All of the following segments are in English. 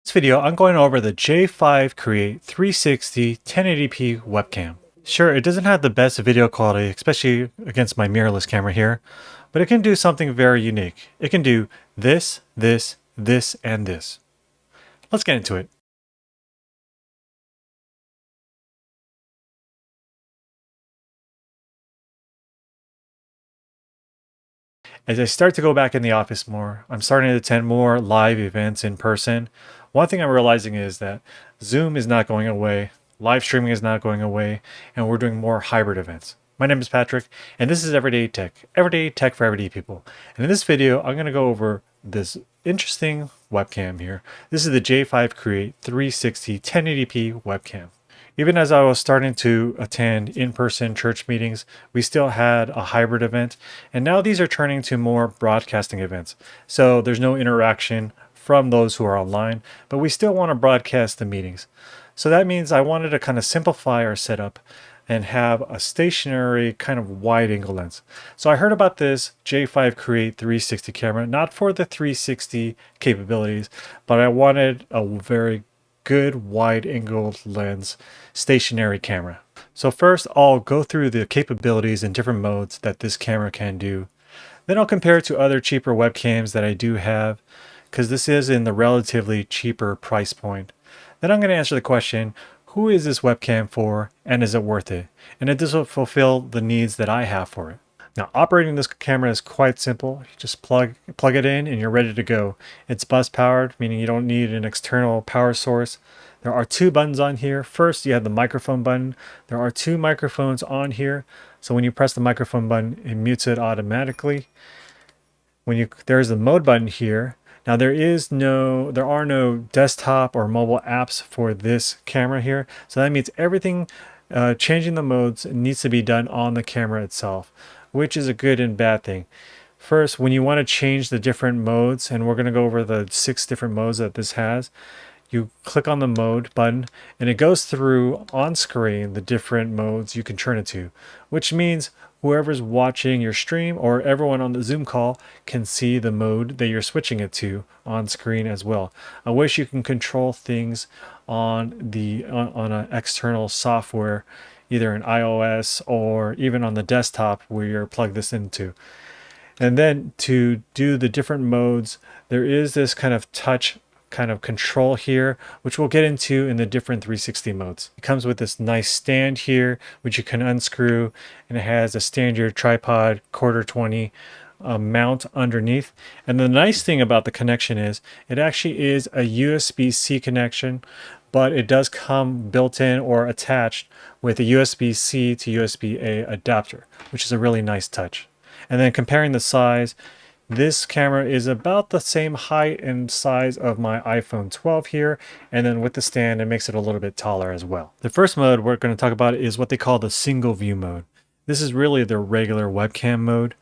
In this video, I'm going over the J5Create 360 1080p webcam. Sure, it doesn't have the best video quality, especially against my mirrorless camera here, but it can do something very unique. It can do this, this, this, and this. Let's get into it. As I start to go back in the office more, I'm starting to attend more live events in person. One thing I'm realizing is that Zoom is not going away, live streaming is not going away, and we're doing more hybrid events. My name is Patrick, and this is Everyday Tech for everyday people. And in this video, I'm going to go over this interesting webcam here. This is the J5Create 360 1080p webcam. Even as I was starting to attend in-person church meetings, we still had a hybrid event, and now these are turning to more broadcasting events. So there's no interaction from those who are online, but we still want to broadcast the meetings. So that means I wanted to kind of simplify our setup and have a stationary kind of wide angle lens. So I heard about this J5Create 360 camera, not for the 360 capabilities, but I wanted a very good wide angle lens stationary camera. So first I'll go through the capabilities in different modes that this camera can do. Then I'll compare it to other cheaper webcams that I do have, because this is in the relatively cheaper price point. Then I'm going to answer the question, who is this webcam for and is it worth it? And it does fulfill the needs that I have for it. Now, operating this camera is quite simple. You just plug it in and you're ready to go. It's bus powered, meaning you don't need an external power source. There are two buttons on here. First, you have the microphone button. There are two microphones on here. So when you press the microphone button, it mutes it automatically. There's the mode button here. Now there are no desktop or mobile apps for this camera here. So that means everything, changing the modes needs to be done on the camera itself, which is a good and bad thing. First, when you want to change the different modes, and we're going to go over the 6 different modes that this has, you click on the mode button and it goes through on screen the different modes you can turn it to, which means whoever's watching your stream or everyone on the Zoom call can see the mode that you're switching it to on screen as well. I wish you can control things on an external software, either in iOS or even on the desktop where you're plugged this into. And then to do the different modes, there is this kind of touch kind of control here, which we'll get into in the different 360 modes. It comes with this nice stand here, which you can unscrew, and it has a standard tripod quarter 20 mount underneath. And the nice thing about the connection is it actually is a USB-C connection, but it does come built in or attached with a USB-C to USB-A adapter, which is a really nice touch. And then comparing the size, this camera is about the same height and size of my iPhone 12 here, and then with the stand it makes it a little bit taller as well. The first mode we're going to talk about is what they call the single view mode. This is really the regular webcam mode.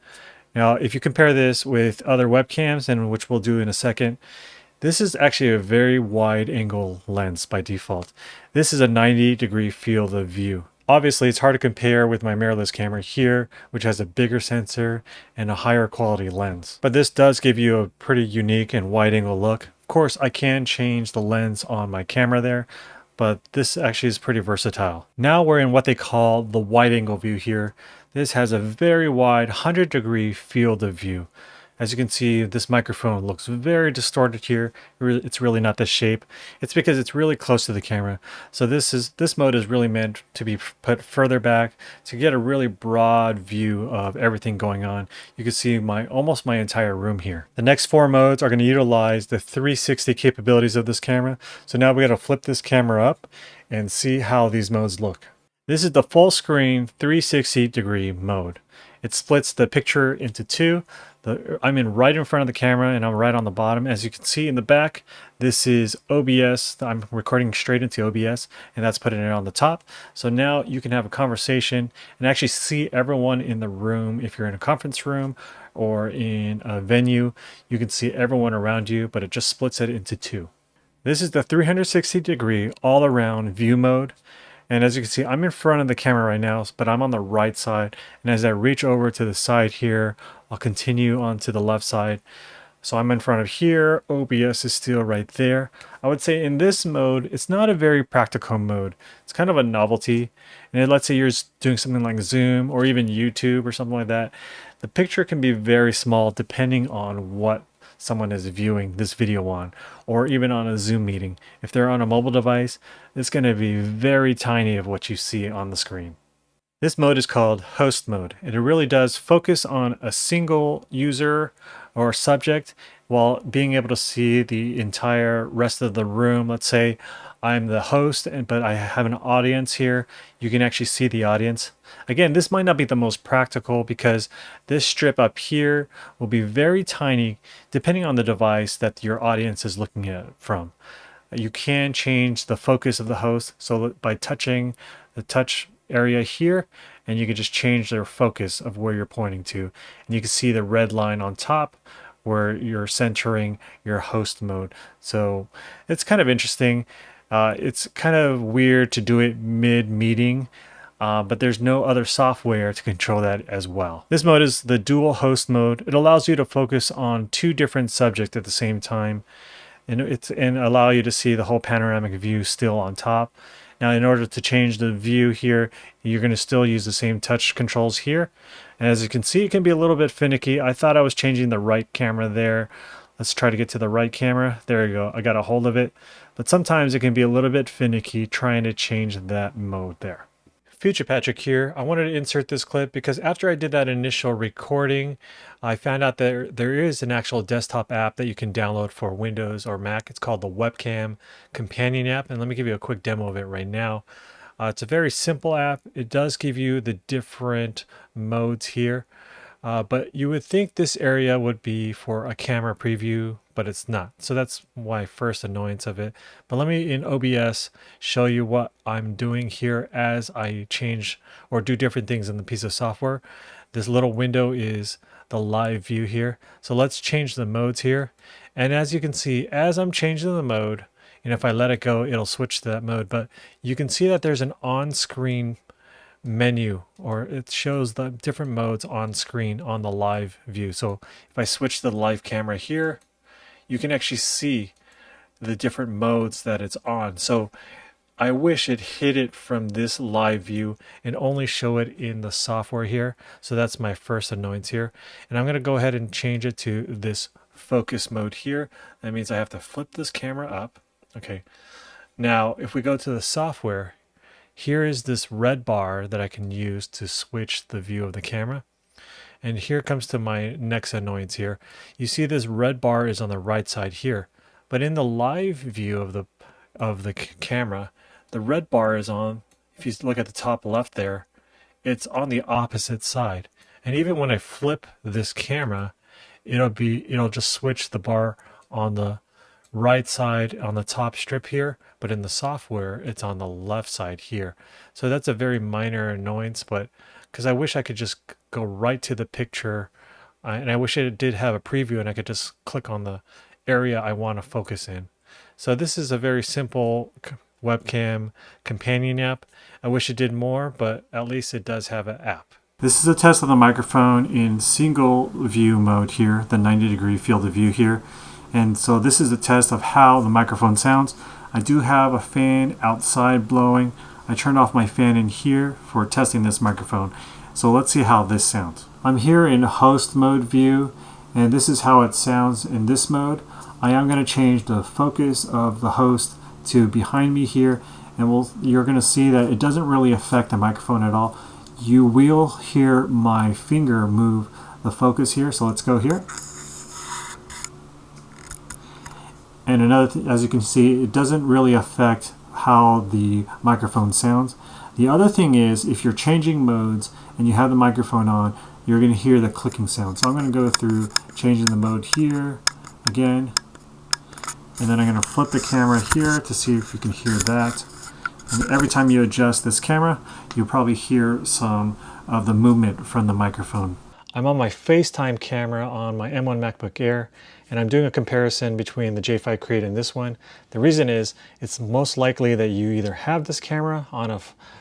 Now if you compare this with other webcams, and which we'll do in a second, this is actually a very wide angle lens by default. This is a 90-degree field of view. Obviously, it's hard to compare with my mirrorless camera here, which has a bigger sensor and a higher quality lens. But this does give you a pretty unique and wide angle look. Of course, I can change the lens on my camera there, but this actually is pretty versatile. Now we're in what they call the wide angle view here. This has a very wide 100-degree field of view. As you can see, this microphone looks very distorted here. It's really not the shape. It's because it's really close to the camera. So this mode is really meant to be put further back to get a really broad view of everything going on. You can see almost my entire room here. The next 4 modes are going to utilize the 360 capabilities of this camera. So now we got to flip this camera up and see how these modes look. This is the full screen 360-degree mode. It splits the picture into 2. I'm right in front of the camera and I'm right on the bottom. As you can see in the back, this is OBS. I'm recording straight into OBS, and that's putting it on the top. So now you can have a conversation and actually see everyone in the room. If you're in a conference room or in a venue, you can see everyone around you, but it just splits it into 2. This is the 360-degree all-around view mode. And as you can see, I'm in front of the camera right now, but I'm on the right side. And as I reach over to the side here, I'll continue on to the left side. So I'm in front of here, OBS is still right there. I would say in this mode, it's not a very practical mode. It's kind of a novelty. And let's say you're doing something like Zoom or even YouTube or something like that. The picture can be very small depending on what someone is viewing this video on, or even on a Zoom meeting. If they're on a mobile device, it's going to be very tiny of what you see on the screen. This mode is called host mode, and it really does focus on a single user or subject while being able to see the entire rest of the room. Let's say I'm the host, but I have an audience here. You can actually see the audience. Again, this might not be the most practical because this strip up here will be very tiny depending on the device that your audience is looking at from. You can change the focus of the host, so by touching the touch area here, and you can just change their focus of where you're pointing to, and you can see the red line on top where you're centering your host mode. So it's kind of interesting. It's kind of weird to do it mid-meeting, but there's no other software to control that as well. This mode is the dual host mode. It allows you to focus on two different subjects at the same time, and allow you to see the whole panoramic view still on top. Now, in order to change the view here, you're going to still use the same touch controls here. And as you can see, it can be a little bit finicky. I thought I was changing the right camera there. Let's try to get to the right camera. There you go. I got a hold of it. But sometimes it can be a little bit finicky trying to change that mode there. Future Patrick here. I wanted to insert this clip because after I did that initial recording, I found out that there is an actual desktop app that you can download for Windows or Mac. It's called the Webcam Companion app, and let me give you a quick demo of it right now. It's a very simple app. It does give you the different modes here. But you would think this area would be for a camera preview, but it's not. So that's my first annoyance of it. But let me in OBS show you what I'm doing here as I change or do different things in the piece of software. This little window is the live view here. So let's change the modes here. And as you can see, as I'm changing the mode, and if I let it go, it'll switch to that mode. But you can see that there's an on-screen menu, or it shows the different modes on screen on the live view. So if I switch to the live camera here, you can actually see the different modes that it's on. So I wish it hid it from this live view and only show it in the software here. So that's my first annoyance here. And I'm going to go ahead and change it to this focus mode here. That means I have to flip this camera up. Okay. Now, if we go to the software, here is this red bar that I can use to switch the view of the camera. And here comes to my next annoyance here. You see this red bar is on the right side here, but in the live view of the camera, the red bar is on, if you look at the top left there, it's on the opposite side. And even when I flip this camera, it'll just switch the bar on the right side on the top strip here, but in the software it's on the left side here. So that's a very minor annoyance, but because I wish I could just go right to the picture, and I wish it did have a preview and I could just click on the area I want to focus in. So this is a very simple webcam companion app. I wish it did more, but at least it does have an app. This is a test of the microphone in single view mode here, the 90-degree field of view here. And so this is a test of how the microphone sounds. I do have a fan outside blowing. I turned off my fan in here for testing this microphone. So let's see how this sounds. I'm here in host mode view, and this is how it sounds in this mode. I am going to change the focus of the host to behind me here, and you're going to see that it doesn't really affect the microphone at all. You will hear my finger move the focus here, so let's go here. And another thing, as you can see, it doesn't really affect how the microphone sounds. The other thing is, if you're changing modes and you have the microphone on, you're going to hear the clicking sound. So I'm going to go through changing the mode here again, and then I'm going to flip the camera here to see if you can hear that. And every time you adjust this camera, you'll probably hear some of the movement from the microphone. I'm on my FaceTime camera on my M1 MacBook Air, and I'm doing a comparison between the J5Create and this one. The reason is, it's most likely that you either have this camera on a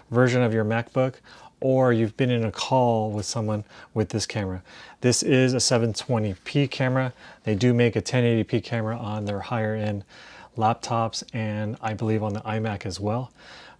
version of your MacBook, or you've been in a call with someone with this camera. This is a 720p camera. They do make a 1080p camera on their higher end laptops, and I believe on the iMac as well.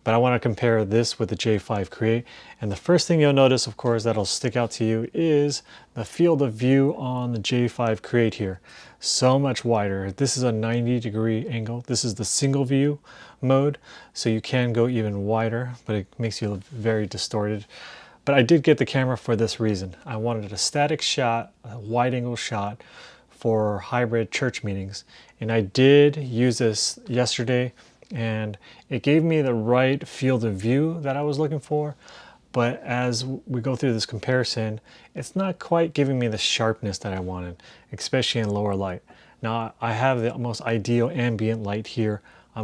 But I want to compare this with the J5Create. And the first thing you'll notice, of course, that'll stick out to you is the field of view on the J5Create here. So much wider. This is a 90-degree angle. This is the single view mode, so you can go even wider, but it makes you look very distorted. But I did get the camera for this reason. I wanted a static shot, a wide angle shot for hybrid church meetings. And I did use this yesterday, and it gave me the right field of view that I was looking for. But as we go through this comparison, it's not quite giving me the sharpness that I wanted, especially in lower light. Now I have the most ideal ambient light here. I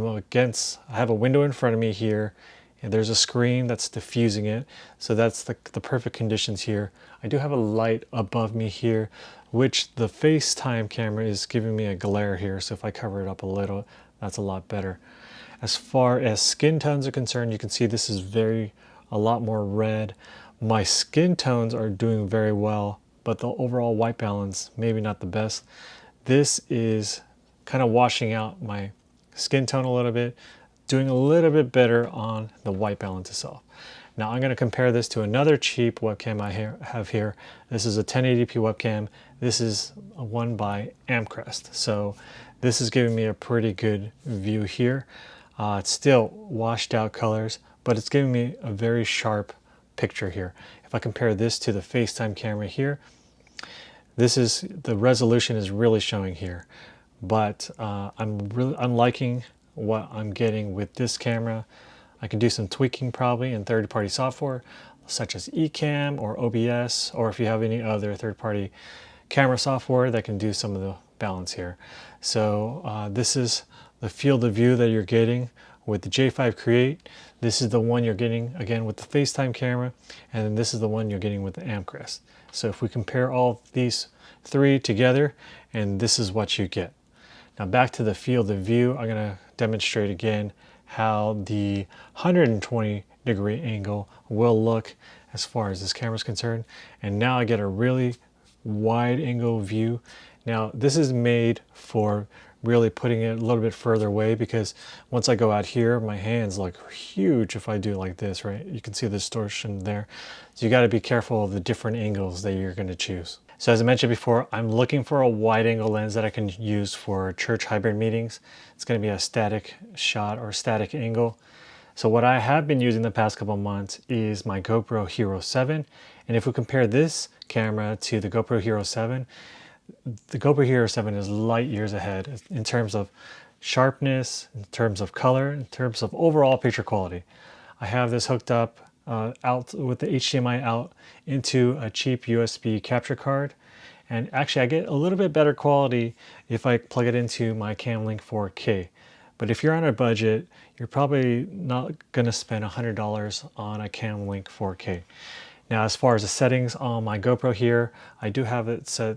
have a window in front of me here, and there's a screen that's diffusing it. So that's the perfect conditions here. I do have a light above me here, which the FaceTime camera is giving me a glare here. So if I cover it up a little, that's a lot better. As far as skin tones are concerned, you can see this is a lot more red. My skin tones are doing very well, but the overall white balance, maybe not the best. This is kind of washing out my skin tone a little bit, doing a little bit better on the white balance itself. Now I'm going to compare this to another cheap webcam I have here. This is a 1080p webcam. This is one by Amcrest. So this is giving me a pretty good view here. It's still washed out colors, but it's giving me a very sharp picture here. If I compare this to the FaceTime camera here, the resolution is really showing here. But I'm liking what I'm getting with this camera. I can do some tweaking probably in third-party software such as Ecamm or OBS, or if you have any other third-party camera software that can do some of the balance here. So this is the field of view that you're getting with the J5Create. This is the one you're getting again with the FaceTime camera, and then this is the one you're getting with the Amcrest. So if we compare all these three together, and this is what you get. Now back to the field of view, I'm going to demonstrate again how the 120-degree angle will look as far as this camera is concerned. And now I get a really wide angle view. Now this is made for really putting it a little bit further away, because once I go out here, my hands look huge if I do like this, right? You can see the distortion there. So you got to be careful of the different angles that you're going to choose. So as I mentioned before, I'm looking for a wide angle lens that I can use for church hybrid meetings. It's going to be a static shot or static angle. So what I have been using the past couple of months is my GoPro Hero 7. And if we compare this camera to the GoPro Hero 7, the GoPro Hero 7 is light years ahead in terms of sharpness, in terms of color, in terms of overall picture quality. I have this hooked up out with the HDMI out into a cheap USB capture card, and actually I get a little bit better quality if I plug it into my Camlink 4K. But if you're on a budget, you're probably not going to spend $100 on a Camlink 4K. Now as far as the settings on my GoPro here, I do have it set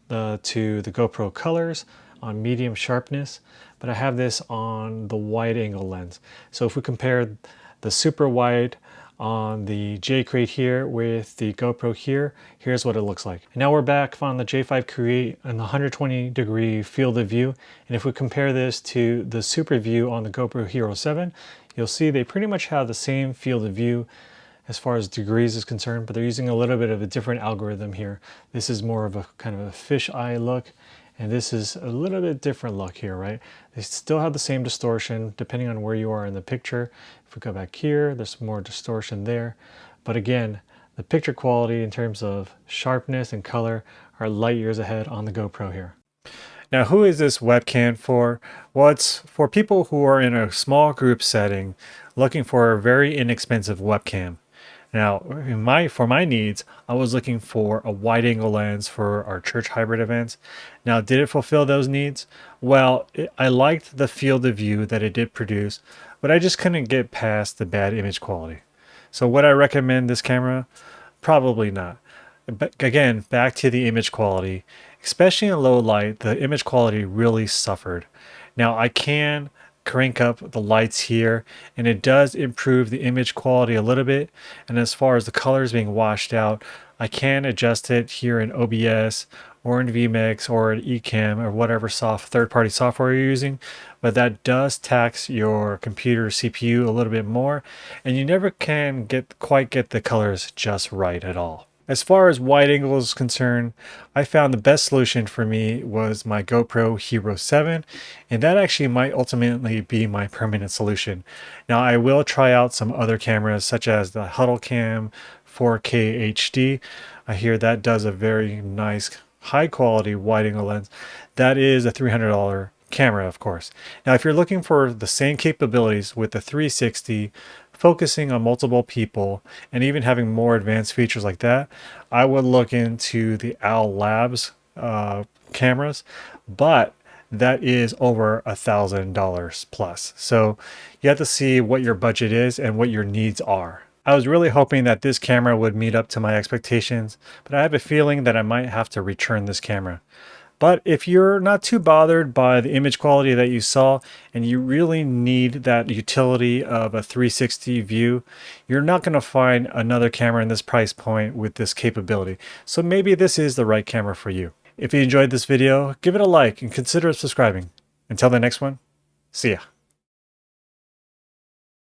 to the GoPro colors on medium sharpness, but I have this on the wide angle lens. So if we compare the super wide on the J5Create here with the GoPro here, here's what it looks like. And now we're back on the J5Create and the 120-degree field of view. And if we compare this to the super view on the GoPro Hero 7, you'll see they pretty much have the same field of view as far as degrees is concerned, but they're using a little bit of a different algorithm here. This is more of a kind of a fisheye look, and this is a little bit different look here, right? They still have the same distortion depending on where you are in the picture. If we go back here, there's more distortion there. But again, the picture quality in terms of sharpness and color are light years ahead on the GoPro here. Now, who is this webcam for? Well, it's for people who are in a small group setting looking for a very inexpensive webcam. Now, for my needs, I was looking for a wide angle lens for our church hybrid events. Now, did it fulfill those needs? Well, I liked the field of view that it did produce, but I just couldn't get past the bad image quality. So would I recommend this camera? Probably not. But again, back to the image quality, especially in low light, the image quality really suffered. Now, I can crank up the lights here, and it does improve the image quality a little bit. And as far as the colors being washed out, I can adjust it here in OBS or in vMix or in Ecamm or whatever third-party software you're using, but that does tax your computer CPU a little bit more, and you never can quite get the colors just right at all. As far as wide angle is concerned, I found the best solution for me was my GoPro Hero 7, and that actually might ultimately be my permanent solution. Now, I will try out some other cameras such as the HuddleCam 4K HD. I hear that does a very nice high quality wide angle lens. That is a $300 camera, of course. Now, if you're looking for the same capabilities with the 360, focusing on multiple people, and even having more advanced features like that, I would look into the Owl Labs cameras, but that is over $1,000 plus. So you have to see what your budget is and what your needs are. I was really hoping that this camera would meet up to my expectations, but I have a feeling that I might have to return this camera. But if you're not too bothered by the image quality that you saw and you really need that utility of a 360 view, you're not going to find another camera in this price point with this capability. So maybe this is the right camera for you. If you enjoyed this video, give it a like and consider subscribing. Until the next one, see ya.